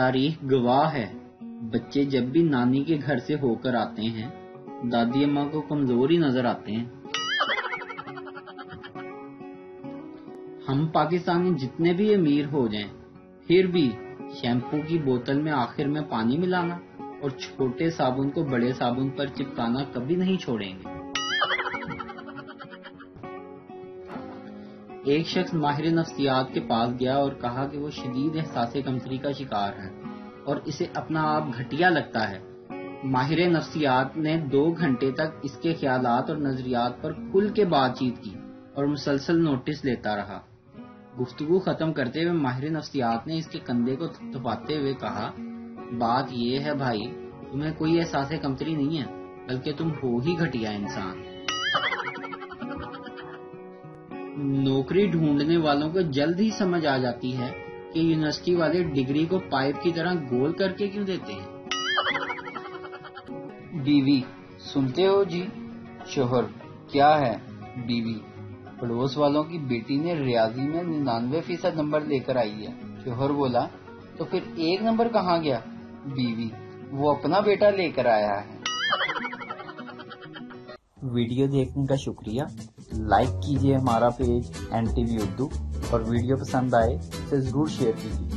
تاریخ گواہ ہے، بچے جب بھی نانی کے گھر سے ہو کر آتے ہیں دادی اماں کو کمزور ہی نظر آتے ہیں۔ ہم پاکستانی جتنے بھی امیر ہو جائیں پھر بھی شیمپو کی بوتل میں آخر میں پانی ملانا اور چھوٹے صابن کو بڑے صابن پر چپکانا کبھی نہیں چھوڑیں گے۔ ایک شخص ماہر نفسیات کے پاس گیا اور کہا کہ وہ شدید احساس کمتری کا شکار ہے اور اسے اپنا آپ گھٹیا لگتا ہے۔ ماہر نفسیات نے 2 گھنٹے تک اس کے خیالات اور نظریات پر کھل کے بات چیت کی اور مسلسل نوٹس لیتا رہا۔ گفتگو ختم کرتے ہوئے ماہر نفسیات نے اس کے کندھے کو تھپتھپاتے ہوئے کہا، بات یہ ہے بھائی، تمہیں کوئی احساس کمتری نہیں ہے، بلکہ تم ہو ہی گھٹیا انسان۔ نوکری ڈھونڈنے والوں کو جلد ہی سمجھ آ جاتی ہے کہ یونیورسٹی والے ڈگری کو پائپ کی طرح گول کر کے کیوں دیتے ہیں۔ بیوی: سنتے ہو جی؟ شوہر: کیا ہے؟ بیوی: پڑوس والوں کی بیٹی نے ریاضی میں 99% نمبر لے کر آئی ہے۔ شوہر بولا، تو پھر 1 نمبر کہاں گیا؟ بیوی: وہ اپنا بیٹا لے کر آیا ہے۔ ویڈیو دیکھنے کا شکریہ۔ لائک کیجیے ہمارا پیج NTV اردو اور ویڈیو پسند آئے اسے ضرور شیئر کیجیے۔